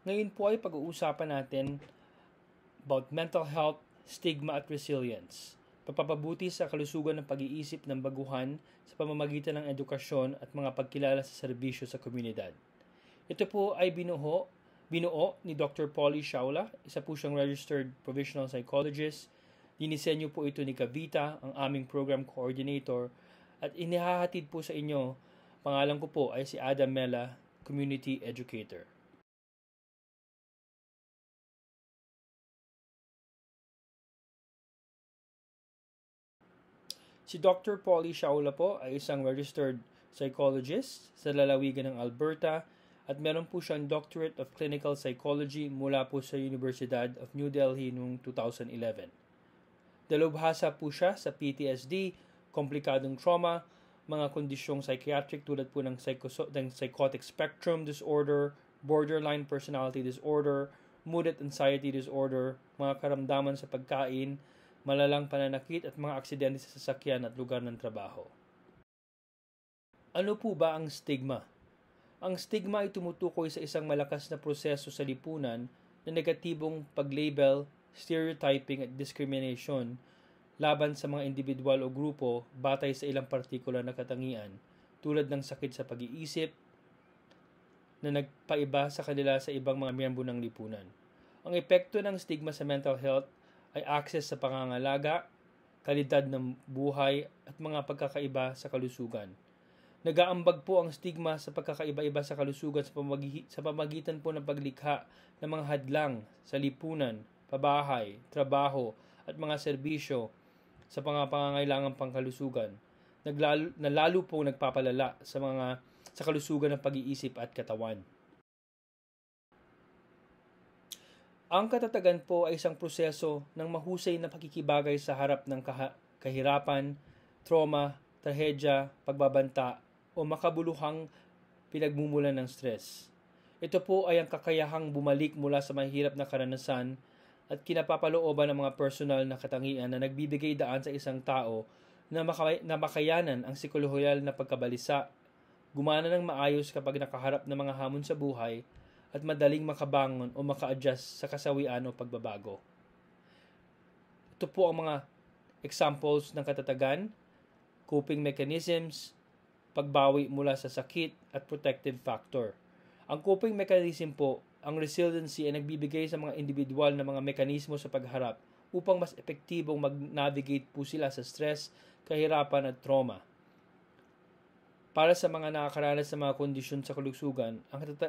Ngayon po ay pag-uusapan natin about mental health, stigma at resilience. Papapabuti sa kalusugan ng pag-iisip ng baguhan sa pamamagitan ng edukasyon at mga pagkilala sa serbisyo sa komunidad. Ito po ay binuo ni Dr. Polly Shaula, isa po siyang registered provisional psychologist. Dinisenyo po ito ni Kavita, ang aming program coordinator, at inihahatid po sa inyo. Pangalan ko po ay si Adam Mela, community educator. Si Dr. Polly Shaula po ay isang registered psychologist sa lalawigan ng Alberta at meron po siyang Doctorate of Clinical Psychology mula po sa Universidad of New Delhi noong 2011. Dalubhasa po siya sa PTSD, komplikadong trauma, mga kondisyong psychiatric tulad po ng psychotic spectrum disorder, borderline personality disorder, mood and anxiety disorder, mga karamdaman sa pagkain, malalang pananakit at mga aksidente sa sasakyan at lugar ng trabaho. Ano po ba ang stigma? Ang stigma ay tumutukoy sa isang malakas na proseso sa lipunan na negatibong pag-label, stereotyping at discrimination laban sa mga individual o grupo batay sa ilang partikular na katangian tulad ng sakit sa pag-iisip na nagpaiba sa kanila sa ibang mga miyembro ng lipunan. Ang epekto ng stigma sa mental health ay access sa pangangalaga, kalidad ng buhay at mga pagkakaiba sa kalusugan. Nag-aambag po ang stigma sa pagkakaiba-iba sa kalusugan sa pamagitan po ng paglikha ng mga hadlang sa lipunan, pabahay, trabaho at mga serbisyo sa pangangailangang pangkalusugan, na lalo pong nagpapalala sa kalusugan ng pag-iisip at katawan. Ang katatagan po ay isang proseso ng mahusay na pakikibagay sa harap ng kahirapan, trauma, trahedya, pagbabanta o makabuluhang pinagmumulan ng stress. Ito po ay ang kakayahang bumalik mula sa mahirap na karanasan at kinapapalooban ng mga personal na katangian na nagbibigay daan sa isang tao na makayanan ang psikolohiyal na pagkabalisa, gumana ng maayos kapag nakaharap ng mga hamon sa buhay, at madaling makabangon o maka-adjust sa kasawian o pagbabago. Ito po ang mga examples ng katatagan, coping mechanisms, pagbawi mula sa sakit, at protective factor. Ang coping mechanism po, ang resiliency ay nagbibigay sa mga individual na mga mekanismo sa pagharap upang mas epektibong mag-navigate po sila sa stress, kahirapan at trauma. Para sa mga nakakaranas sa mga kondisyon sa kalusugan,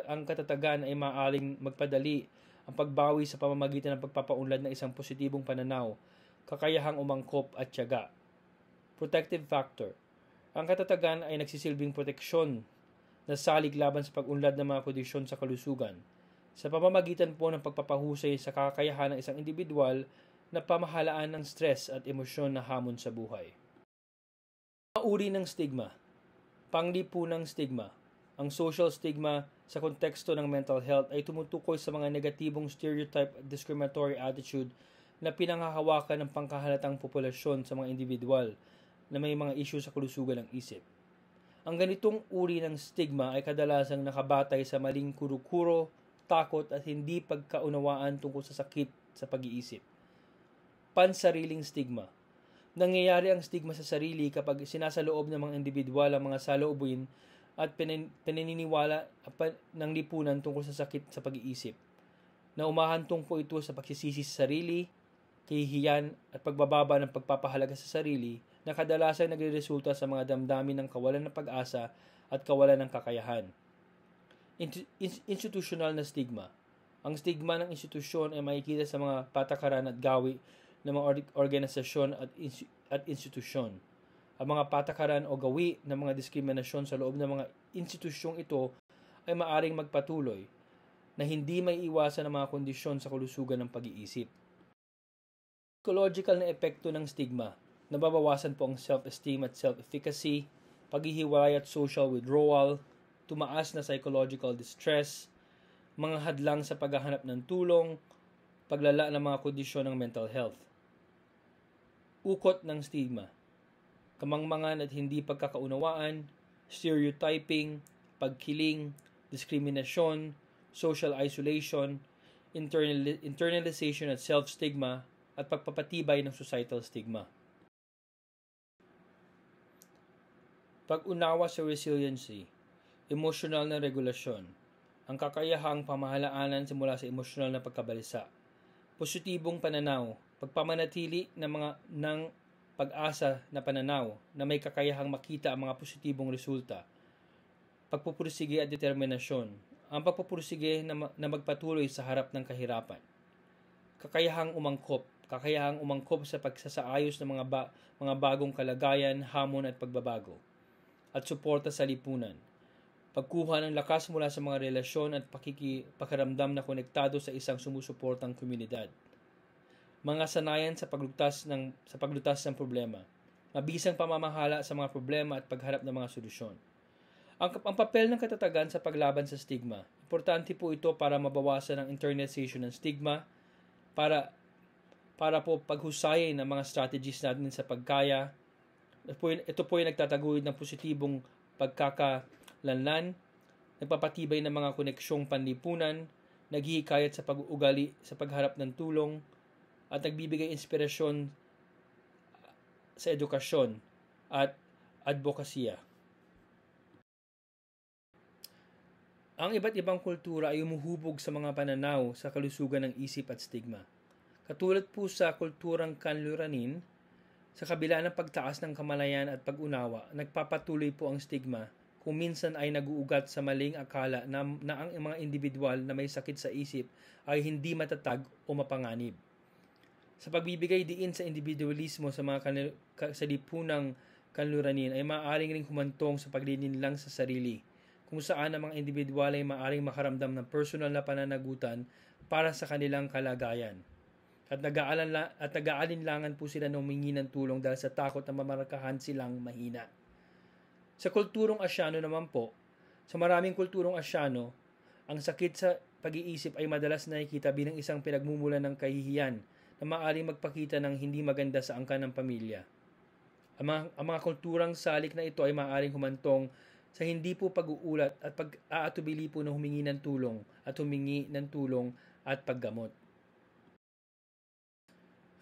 ang katatagan ay maaaring magpadali ang pagbawi sa pamamagitan ng pagpapaunlad ng isang positibong pananaw, kakayahang umangkop at tiyaga. Protective factor. Ang katatagan ay nagsisilbing proteksyon na salig laban sa pag-unlad ng mga kondisyon sa kalusugan, sa pamamagitan po ng pagpapahusay sa kakayahan ng isang individual na pamahalaan ng stress at emosyon na hamon sa buhay. Mga uri ng stigma. Panglipunang stigma. Ang social stigma sa konteksto ng mental health ay tumutukoy sa mga negatibong stereotype at discriminatory attitude na pinanghahawakan ng pangkahalatang populasyon sa mga individual na may mga isyu sa kalusugan ng isip. Ang ganitong uri ng stigma ay kadalasang nakabatay sa maling kuro-kuro, takot at hindi pagkaunawaan tungkol sa sakit sa pag-iisip. Pansariling stigma. Nangyayari ang stigma sa sarili kapag sinasaloob ng mga individual ang mga saloobin at pinaniniwala ng lipunan tungkol sa sakit sa pag-iisip, na umahantong po ito sa pagsisisi sa sarili, kahihiyan at pagbababa ng pagpapahalaga sa sarili na kadalasan nagreresulta sa mga damdamin ng kawalan ng pag-asa at kawalan ng kakayahan. Institutional na stigma. Ang stigma ng institusyon ay makikita sa mga patakaran at gawi ng mga organisasyon at institusyon. Ang mga patakaran o gawi ng mga diskriminasyon sa loob ng mga institusyong ito ay maaring magpatuloy na hindi may iwasan ang mga kondisyon sa kalusugan ng pag-iisip. Psychological na epekto ng stigma. Nababawasan po ang self-esteem at self-efficacy, paghihiwalay at social withdrawal, tumaas na psychological distress, mga hadlang sa paghahanap ng tulong, paglala ng mga kondisyon ng mental health. Ukot ng stigma. Kamangmangan at hindi pagkakaunawaan, stereotyping, pagkiling, diskriminasyon, social isolation, internalization at self-stigma, at pagpapatibay ng societal stigma. Pag-unawa sa resiliency, emosyonal na regulasyon, ang kakayahang pamahalaanan simula sa emosyonal na pagkabalisa, positibong pananaw, pagpamanatili ng pag-asa na pananaw na may kakayahang makita ang mga positibong resulta, pagpupursige at determinasyon, ang pagpupursige na magpatuloy sa harap ng kahirapan, kakayahang umangkop sa pagsasaayos ng mga bagong kalagayan, hamon at pagbabago, at suporta sa lipunan, pagkuha ng lakas mula sa mga relasyon at pakiramdam na konektado sa isang sumusuportang komunidad, mga sanayan sa paglutas ng problema, mabisang pamamahala sa mga problema at pagharap ng mga solusyon. Ang papel ng katatagan sa paglaban sa stigma, importante po ito para mabawasan ang internalization ng stigma, para po paghusayin ng mga strategies natin sa pagkaya. Ito po ay nagtataguyod ng positibong pagkakalanlan, nagpapatibay ng mga koneksyong panlipunan, naghihikayat sa pag-uugali sa pagharap ng tulong, at nagbibigay inspirasyon sa edukasyon at advokasya. Ang iba't ibang kultura ay umuhubog sa mga pananaw sa kalusugan ng isip at stigma. Katulad po sa kulturang kanluranin, sa kabila ng pagtaas ng kamalayan at pag-unawa, nagpapatuloy po ang stigma kung minsan ay naguugat sa maling akala na ang mga individual na may sakit sa isip ay hindi matatag o mapanganib. Sa pagbibigay diin sa individualismo sa mga lipunang kanluranin ay maaaring ring humantong sa paglinlinlang sa sarili, kung saan ang mga individual ay maaaring makaramdam ng personal na pananagutan para sa kanilang kalagayan. At nag-aalinlangan po sila na humingi ng tulong dahil sa takot na mamarkahan silang mahina. Sa kulturong Asyano naman po, sa maraming kulturong Asyano, ang sakit sa pag-iisip ay madalas nakikita bilang isang pinagmumulan ng kahihiyan na maaaring magpakita ng hindi maganda sa angkan ng pamilya. Ang mga kulturang salik na ito ay maaaring humantong sa hindi po pag-uulat at pag-aatubili po na humingi ng tulong at paggamot.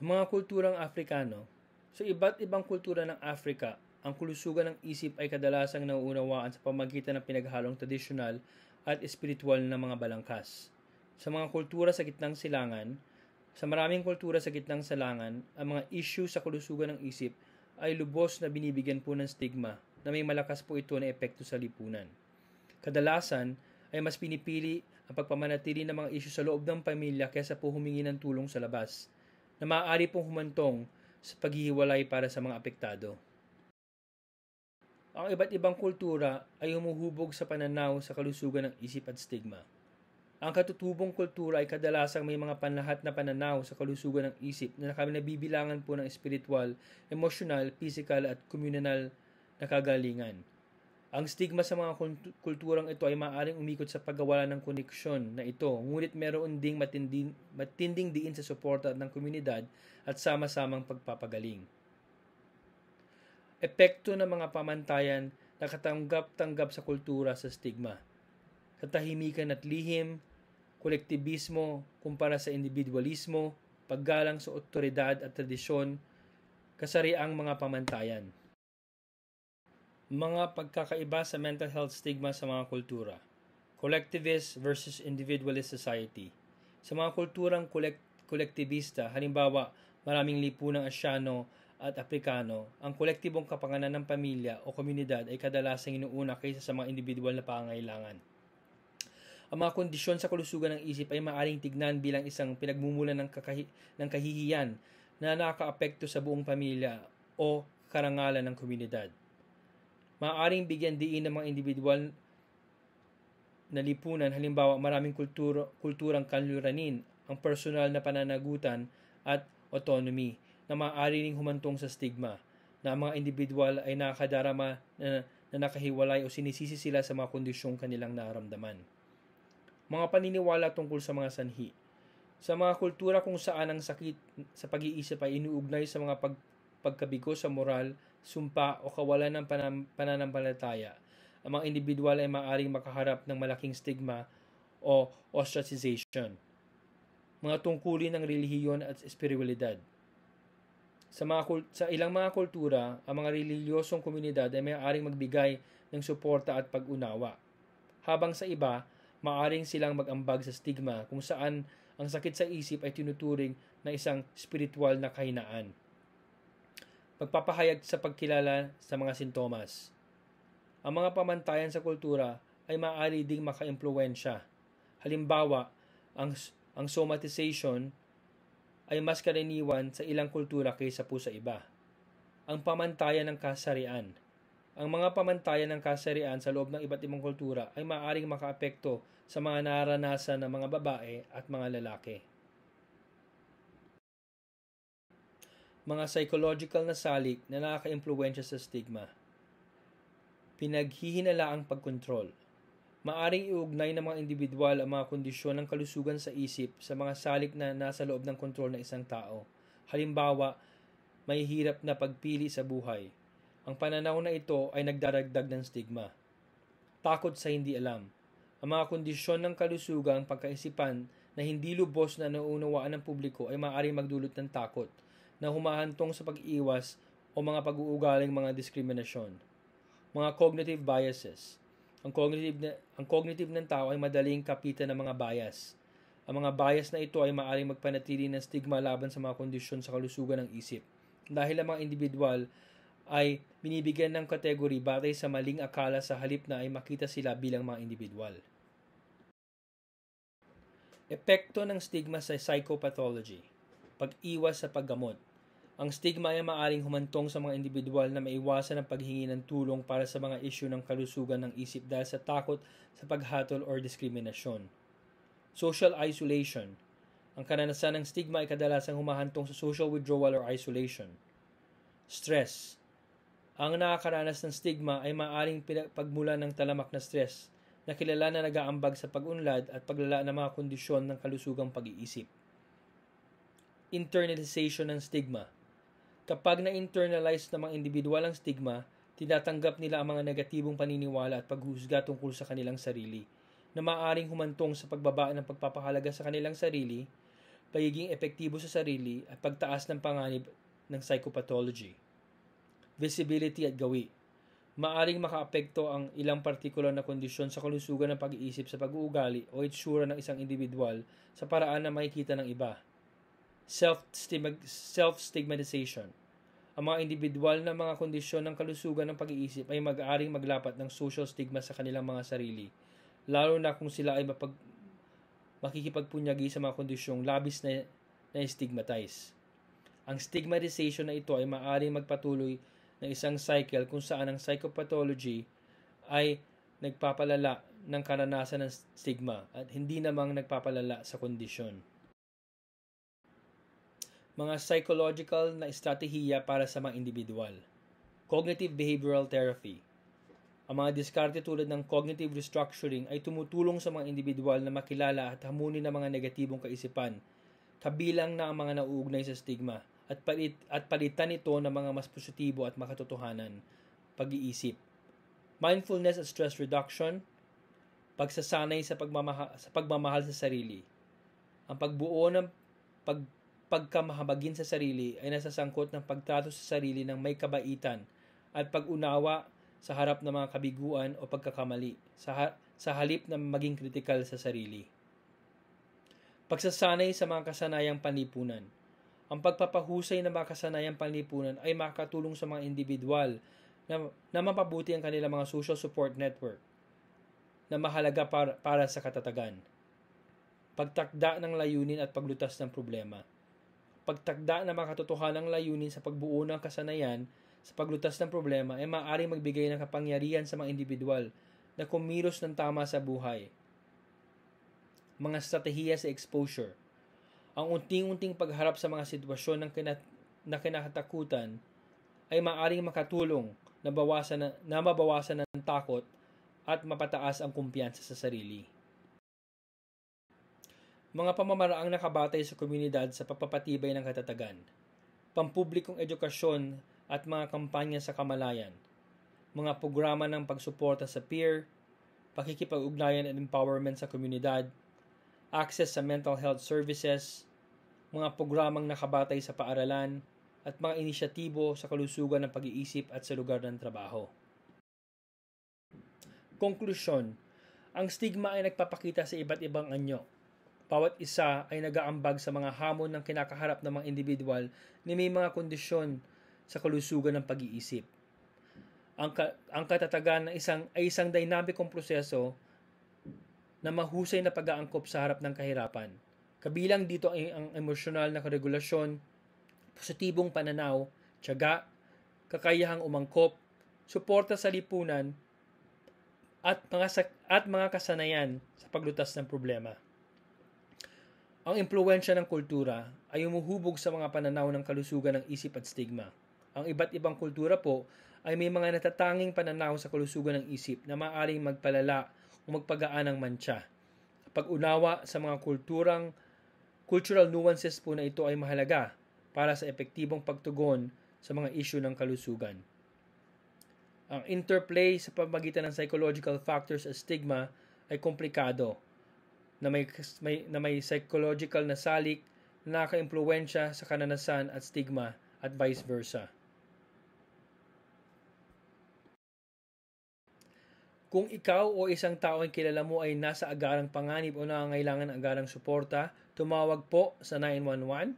Ang mga kulturang Afrikano, sa iba't ibang kultura ng Afrika, ang kalusugan ng isip ay kadalasang nauunawaan sa pamamagitan ng pinaghalong tradisyonal at espiritual na mga balangkas. Sa mga kultura sa gitnang silangan, sa maraming kultura sa gitnang silangan, ang mga issue sa kalusugan ng isip ay lubos na binibigyan po ng stigma na may malakas po ito na epekto sa lipunan. Kadalasan ay mas pinipili ang pagpamanatili ng mga issue sa loob ng pamilya kaysa po humingi ng tulong sa labas, na maaari pong humantong sa paghihiwalay para sa mga apektado. Ang iba't ibang kultura ay humuhubog sa pananaw sa kalusugan ng isip at stigma. Ang katutubong kultura ay kadalasang may mga panlahat na pananaw sa kalusugan ng isip na nabibilangan po ng espiritual, emosyonal, pisikal at komunal na kagalingan. Ang stigma sa mga kulturang ito ay maaaring umikot sa paggawa ng koneksyon na ito, ngunit meron ding matinding diin sa suporta ng komunidad at sama-samang pagpapagaling. Epekto ng mga pamantayan na katanggap-tanggap sa kultura sa stigma. Katahimikan at lihim, kolektibismo kumpara sa individualismo, paggalang sa otoridad at tradisyon, kasariang mga pamantayan. Mga pagkakaiba sa mental health stigma sa mga kultura. Collectivist versus individualist society. Sa mga kulturang kolektibista, halimbawa maraming lipunang Asyano at Afrikano, ang kolektibong kapakanan ng pamilya o komunidad ay kadalasang inuuna kaysa sa mga individual na pangangailangan. Ang mga kondisyon sa kalusugan ng isip ay maaaring tignan bilang isang pinagmumulan ng kahihiyan na nakakaapekto sa buong pamilya o karangalan ng komunidad. Maaaring bigyan diin ng mga individual na lipunan, halimbawa maraming kulturang kanluranin, ang personal na pananagutan at autonomy na maaari ring humantong sa stigma na ang mga individual ay nakakadarama na nakahiwalay o sinisisi sila sa mga kondisyong kanilang nararamdaman. Mga paniniwala tungkol sa mga sanhi. Sa mga kultura kung saan ang sakit sa pag-iisip ay inuugnay sa mga pagkabigo sa moral, sumpa o kawalan ng pananampalataya, ang mga individual ay maaaring makaharap ng malaking stigma o ostracization. Mga tungkulin ng relihiyon at espiritualidad. Sa ilang mga kultura, ang mga relihiyosong komunidad ay maaaring magbigay ng suporta at pag-unawa. Habang sa iba, maaaring silang mag-ambag sa stigma kung saan ang sakit sa isip ay tinuturing na isang spiritual na kahinaan. Pagpapahayag sa pagkilala sa mga sintomas. Ang mga pamantayan sa kultura ay maaari ding maka-impluwensya. Halimbawa, ang somatization ay mas karaniwan sa ilang kultura kaysa po sa iba. Ang pamantayan ng kasarian. Ang mga pamantayan ng kasarian sa loob ng iba't ibang kultura ay maaaring makaapekto sa mga naranasan ng mga babae at mga lalaki. Mga psychological na salik na nakaka-impluwensya sa stigma. Pinaghihinalaang pagkontrol. Maaring iugnay ng mga individual ang mga kondisyon ng kalusugan sa isip sa mga salik na nasa loob ng kontrol ng isang tao. Halimbawa, may hirap na pagpili sa buhay. Ang pananaw na ito ay nagdaragdag ng stigma. Takot sa hindi alam. Ang mga kondisyon ng kalusugang pagkaisipan na hindi lubos na nauunawaan ng publiko ay maaaring magdulot ng takot na humahantong sa pag-iwas o mga pag-uugaling mga diskriminasyon. Mga cognitive biases. Ang cognitive ng tao ay madaling kapitan ng mga bias. Ang mga bias na ito ay maaaring magpanatili ng stigma laban sa mga kondisyon sa kalusugan ng isip. Dahil ang mga individual ay binibigyan ng kategory batay sa maling akala sa halip na ay makita sila bilang mga individual. Epekto ng stigma sa psychopathology. Pag-iwas sa paggamot. Ang stigma ay maaaring humantong sa mga individual na maiwasan ang paghingi ng tulong para sa mga isyu ng kalusugan ng isip dahil sa takot sa paghatol or diskriminasyon. Social isolation. Ang karanasan ng stigma ay kadalasang humahantong sa social withdrawal or isolation. Stress. Ang nakakaranas ng stigma ay maaaring pagmulan ng talamak na stress na kilala na nag-aambag sa pag-unlad at paglala ng mga kondisyon ng kalusugang pag-iisip. Internalization ng stigma. Kapag na-internalize ng mga individual ang stigma, tinatanggap nila ang mga negatibong paniniwala at paghusga tungkol sa kanilang sarili, na maaaring humantong sa pagbaba ng pagpapahalaga sa kanilang sarili, pagiging epektibo sa sarili, at pagtaas ng panganib ng psychopathology. Visibility at gawi. Maaaring makaapekto ang ilang partikular na kondisyon sa kalusugan ng pag-iisip sa pag-uugali o itsura ng isang individual sa paraan na makikita ng iba. Self-stigmatization. Ang mga individual na mga kondisyon ng kalusugan ng pag-iisip ay mag-aaring maglapat ng social stigma sa kanilang mga sarili, lalo na kung sila ay makikipagpunyagi sa mga kondisyong labis na stigmatize. Ang stigmatization na ito ay maaaring magpatuloy ng isang cycle kung saan ang psychopathology ay nagpapalala ng karanasan ng stigma at hindi namang nagpapalala sa kondisyon. Mga psychological na estratehiya para sa mga individual. Cognitive behavioral therapy. Ang mga diskarte tulad ng cognitive restructuring ay tumutulong sa mga individual na makilala at hamunin ng mga negatibong kaisipan, kabilang na ang mga nauugnay sa stigma, at palitan ito ng mga mas positibo at makatotohanan pag-iisip. Mindfulness at stress reduction, pagsasanay sa pagmamahal sa sarili. Ang pagbuo ng pagkamahabagin sa sarili ay nasasangkot ng pagtrato sa sarili ng may kabaitan at pag-unawa sa harap ng mga kabiguan o pagkakamali sa halip na maging kritikal sa sarili. Pagsasanay sa mga kasanayang panlipunan. Ang pagpapahusay ng mga kasanayang panlipunan ay makakatulong sa mga individual na mapabuti ang kanilang mga social support network na mahalaga para sa katatagan. Pagtakda ng layunin at paglutas ng problema. Pagtakda ng mga katotohanang layunin sa pagbuo ng kasanayan sa paglutas ng problema ay maaaring magbigay ng kapangyarihan sa mga individual na kumilos ng tama sa buhay. Mga estratehiya sa exposure. Ang unting-unting pagharap sa mga sitwasyon na kinakatakutan ay maaaring makatulong na mabawasan ng takot at mapataas ang kumpiyansa sa sarili. Mga pamamaraang nakabatay sa komunidad sa pagpapatibay ng katatagan. Pampublikong edukasyon at mga kampanya sa kamalayan. Mga programa ng pagsuporta sa peer, pakikipag-ugnayan at empowerment sa komunidad, access sa mental health services, mga programang nakabatay sa paaralan, at mga inisyatibo sa kalusugan ng pag-iisip at sa lugar ng trabaho. Konklusyon, ang stigma ay nagpapakita sa iba't ibang anyo. Bawat isa ay nag-aambag sa mga hamon ng kinakaharap ng mga individual na may mga kondisyon sa kalusugan ng pag-iisip. Ang katatagan ng isang dynamicong proseso na mahusay na pag-aangkop sa harap ng kahirapan. Kabilang dito ay ang emosyonal na regulasyon, positibong pananaw, tiyaga, kakayahang umangkop, suporta sa lipunan, at mga kasanayan sa paglutas ng problema. Ang impluwensya ng kultura ay umuhubog sa mga pananaw ng kalusugan ng isip at stigma. Ang iba't ibang kultura po ay may mga natatanging pananaw sa kalusugan ng isip na maaaring magpalala o magpagaan ng mantsa. Pag-unawa sa mga cultural nuances po na ito ay mahalaga para sa epektibong pagtugon sa mga isyu ng kalusugan. Ang interplay sa pamamagitan ng psychological factors at stigma ay komplikado na may psychological na salik na nakaka-impluwensya sa kananasan at stigma at vice versa. Kung ikaw o isang tao ang kilala mo ay nasa agarang panganib o nangangailangan ng agarang suporta, tumawag po sa 911.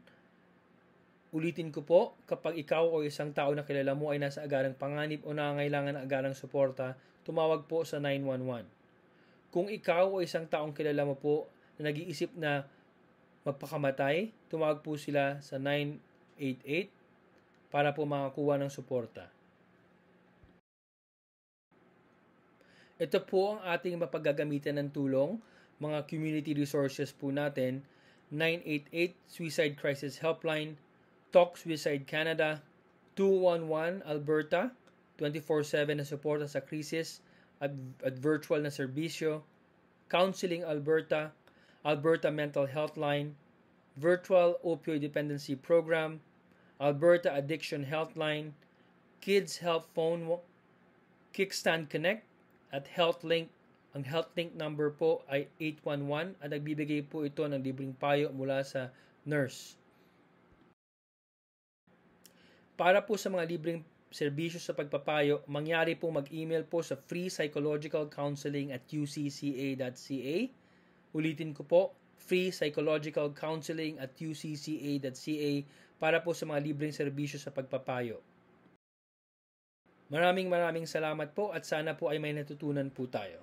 Ulitin ko po, kapag ikaw o isang tao na kilala mo ay nasa agarang panganib o nangangailangan ng agarang suporta, tumawag po sa 911. Kung ikaw o isang taong kilala mo po na nag-iisip na magpakamatay, tumawag po sila sa 988 para po makakuha ng suporta. Ito po ang ating mapagagamitan ng tulong, mga community resources po natin, 988 Suicide Crisis Helpline, Talk Suicide Canada, 211 Alberta, 24/7 na suporta sa krisis at virtual na serbisyo, Counseling Alberta, Alberta Mental Health Line, Virtual Opioid Dependency Program, Alberta Addiction Healthline, Kids Help Phone, Kickstand Connect, at HealthLink. Ang HealthLink number po ay 811 at nagbibigay po ito ng libreng payo mula sa nurse. Para po sa mga libreng serbisyo sa pagpapayo, mangyari pong mag-email po sa freepsychologicalcounseling@ucca.ca. Ulitin ko po, freepsychologicalcounseling@ucca.ca para po sa mga libreng serbisyo sa pagpapayo. Maraming salamat po at sana po ay may natutunan po tayo.